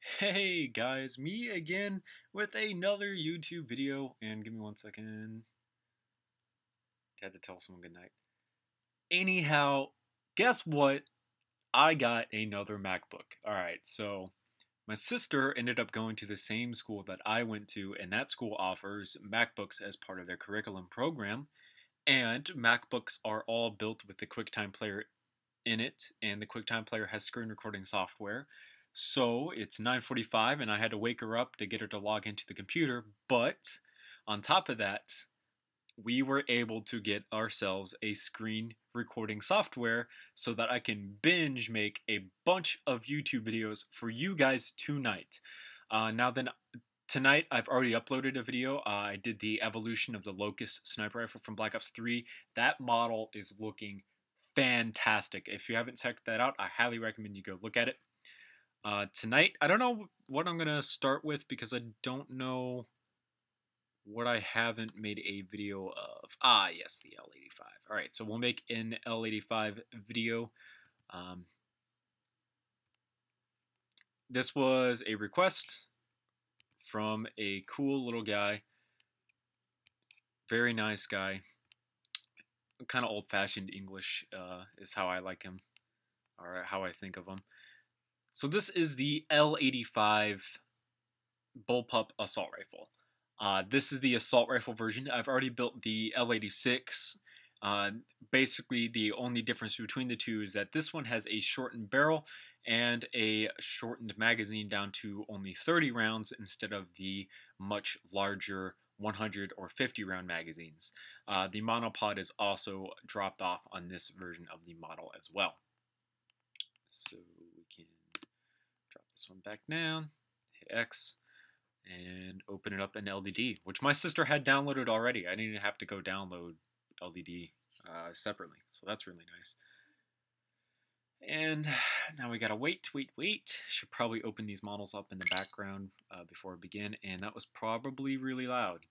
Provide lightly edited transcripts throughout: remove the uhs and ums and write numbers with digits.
Hey guys, me again with another YouTube video, and give me 1 second. I had to tell someone goodnight. Anyhow, guess what? I got another MacBook. Alright, so my sister ended up going to the same school that I went to, and that school offers MacBooks as part of their curriculum program. And MacBooks are all built with the QuickTime Player in it, and the QuickTime Player has screen recording software. So it's 9:45, and I had to wake her up to get her to log into the computer. But on top of that, we were able to get ourselves a screen recording software so that I can binge make a bunch of YouTube videos for you guys tonight. Now then, tonight I've already uploaded a video. I did the evolution of the Locust sniper rifle from Black Ops 3. That model is looking fantastic. If you haven't checked that out, I highly recommend you go look at it. Tonight, I don't know what I'm gonna start with because I don't know what I haven't made a video of. Ah, yes, the L-85. All right, so we'll make an L-85 video. Um, this was a request from a cool little guy, very nice guy. Kind of old-fashioned English is how I like him, or how I think of him. So this is the L-85 bullpup assault rifle. This is the assault rifle version. I've already built the L-86. Uh, Basically, the only difference between the two is that this one has a shortened barrel and a shortened magazine down to only 30 rounds instead of the much larger 100 or 50 round magazines. The monopod is also dropped off on this version of the model as well. So we can drop this one back down, hit X, and open it up in LDD, which my sister had downloaded already. I didn't have to go download LDD separately, so that's really nice. And now we gotta wait. Should probably open these models up in the background before I begin, and that was probably really loud.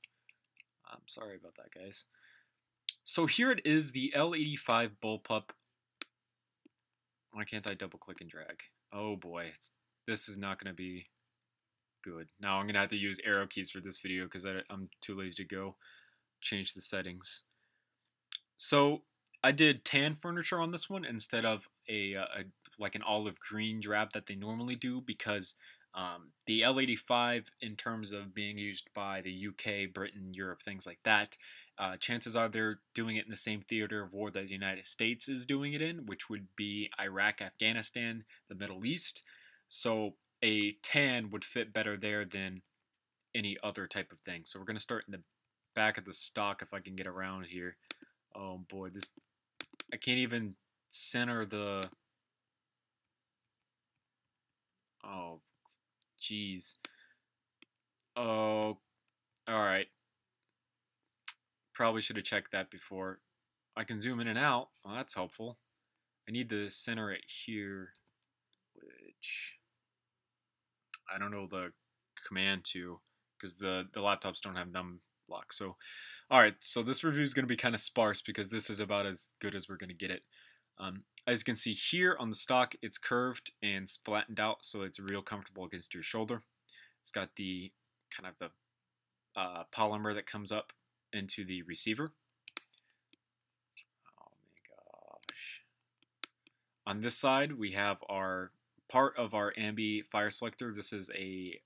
I'm sorry about that, guys. So here it is, the L-85 bullpup. Why can't I double click and drag? Oh boy, this is not gonna be good. Now I'm gonna have to use arrow keys for this video because I'm too lazy to go change the settings. So I did tan furniture on this one instead of a like an olive green drab that they normally do because the L-85, in terms of being used by the UK, Britain, Europe, things like that, chances are they're doing it in the same theater of war that the United States is doing it in, which would be Iraq, Afghanistan, the Middle East. So a tan would fit better there than any other type of thing. So we're going to start in the back of the stock if I can get around here. Oh boy, this I can't even center the. Oh, jeez. Oh, all right. Probably should have checked that before. I can zoom in and out. Well, that's helpful. I need to center it here, which I don't know the command to, because the laptops don't have num lock. So, all right. So this review is going to be kind of sparse because this is about as good as we're going to get it. As you can see here on the stock, it's curved and flattened out, so it's real comfortable against your shoulder. It's got the kind of the polymer that comes up into the receiver. Oh my gosh. On this side, we have our part of our ambi fire selector. This is a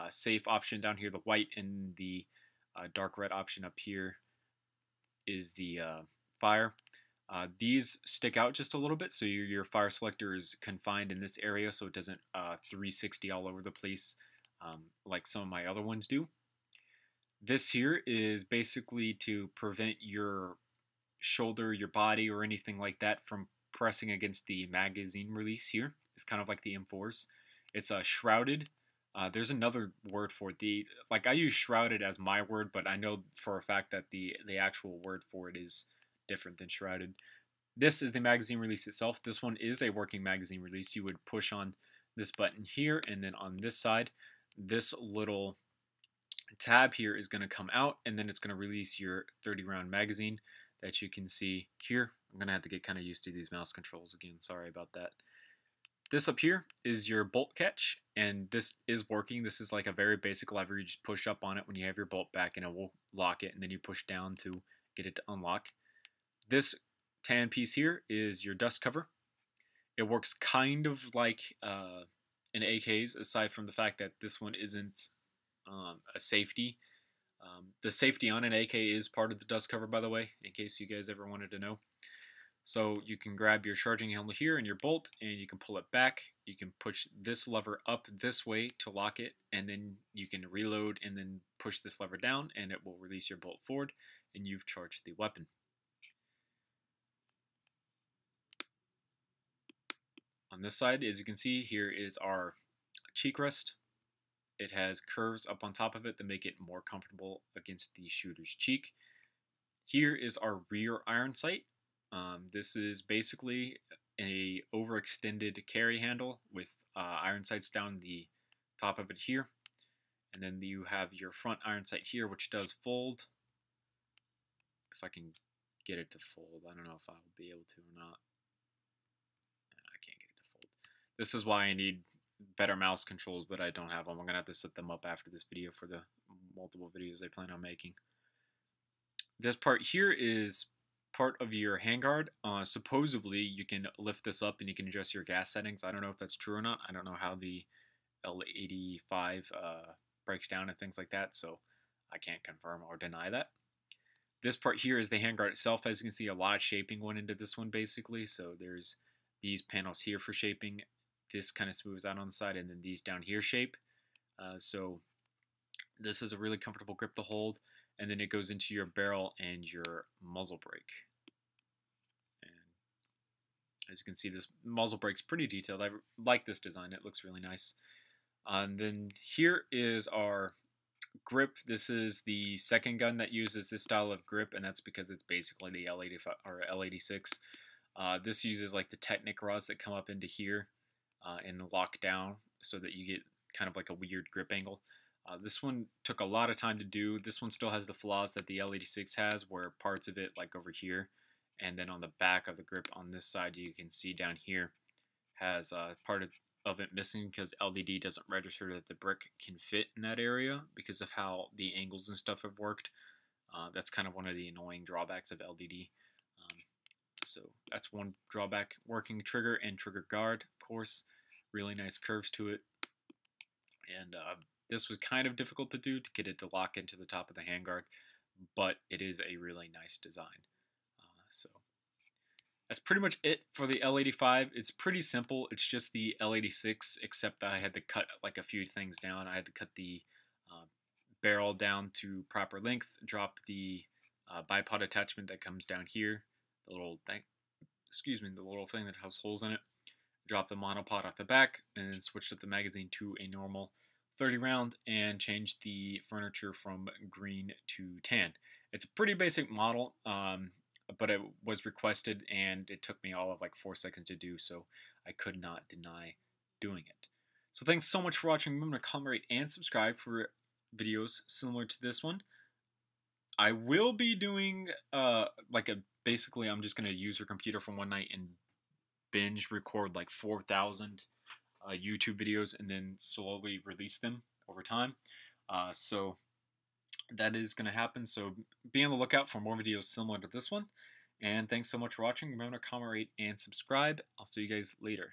safe option down here. The white and the dark red option up here is the fire. These stick out just a little bit, so your fire selector is confined in this area so it doesn't 360 all over the place like some of my other ones do. This here is basically to prevent your shoulder, your body, or anything like that from pressing against the magazine release here. It's kind of like the M4s. It's shrouded. There's another word for it. I use shrouded as my word, but I know for a fact that the actual word for it is different than shrouded. This is the magazine release itself. This one is a working magazine release. You would push on this button here, and then on this side, this little tab here is going to come out, and then it's going to release your 30 round magazine that you can see here. I'm going to have to get kind of used to these mouse controls again. Sorry about that. This up here is your bolt catch, and this is working. This is like a very basic lever. You just push up on it when you have your bolt back, and it will lock it, and then you push down to get it to unlock. This tan piece here is your dust cover. It works kind of like an AK's, aside from the fact that this one isn't a safety. The safety on an AK is part of the dust cover, by the way, in case you guys ever wanted to know. So you can grab your charging handle here and your bolt, and you can pull it back. You can push this lever up this way to lock it, and then you can reload and then push this lever down, and it will release your bolt forward, and you've charged the weapon. On this side, as you can see, here is our cheek rest. It has curves up on top of it that make it more comfortable against the shooter's cheek. Here is our rear iron sight. This is basically a overextended carry handle with iron sights down the top of it here. And then you have your front iron sight here, which does fold. If I can get it to fold, I don't know if I'll be able to or not. I can't get it to fold. This is why I need better mouse controls, but I don't have them. I'm going to have to set them up after this video for the multiple videos I plan on making. This part here is part of your handguard. Supposedly, you can lift this up and you can adjust your gas settings. I don't know if that's true or not. I don't know how the L-85 breaks down and things like that, so I can't confirm or deny that. This part here is the handguard itself. As you can see, a lot of shaping went into this one, basically. So there's these panels here for shaping. This kind of smooths out on the side, and then these down here shape. So this is a really comfortable grip to hold. And then it goes into your barrel and your muzzle brake. And as you can see, this muzzle brake's pretty detailed. I like this design. It looks really nice. And then here is our grip. This is the second gun that uses this style of grip, and that's because it's basically the L-85 or L-86. This uses like the Technic rods that come up into here and lock down so that you get kind of like a weird grip angle. This one took a lot of time to do. This one still has the flaws that the L-86 has, where parts of it, like over here, and then on the back of the grip on this side, you can see down here, has part of it missing because LDD doesn't register that the brick can fit in that area because of how the angles and stuff have worked. That's kind of one of the annoying drawbacks of LDD. So that's one drawback. Working trigger and trigger guard, of course. Really nice curves to it. And this was kind of difficult to do to get it to lock into the top of the handguard, but it is a really nice design. So that's pretty much it for the L-85. It's pretty simple. It's just the L-86, except that I had to cut like a few things down. I had to cut the barrel down to proper length, drop the bipod attachment that comes down here, the little thing, the little thing that has holes in it. Drop the monopod off the back, and then switched up the magazine to a normal 30 round and changed the furniture from green to tan. It's a pretty basic model, but it was requested and it took me all of like 4 seconds to do, so I could not deny doing it. So thanks so much for watching. Remember to comment, rate, and subscribe for videos similar to this one. I will be doing basically I'm just going to use your computer for one night and binge record like 4,000 YouTube videos and then slowly release them over time. So that is going to happen. So be on the lookout for more videos similar to this one. And thanks so much for watching. Remember to comment, rate, and subscribe. I'll see you guys later.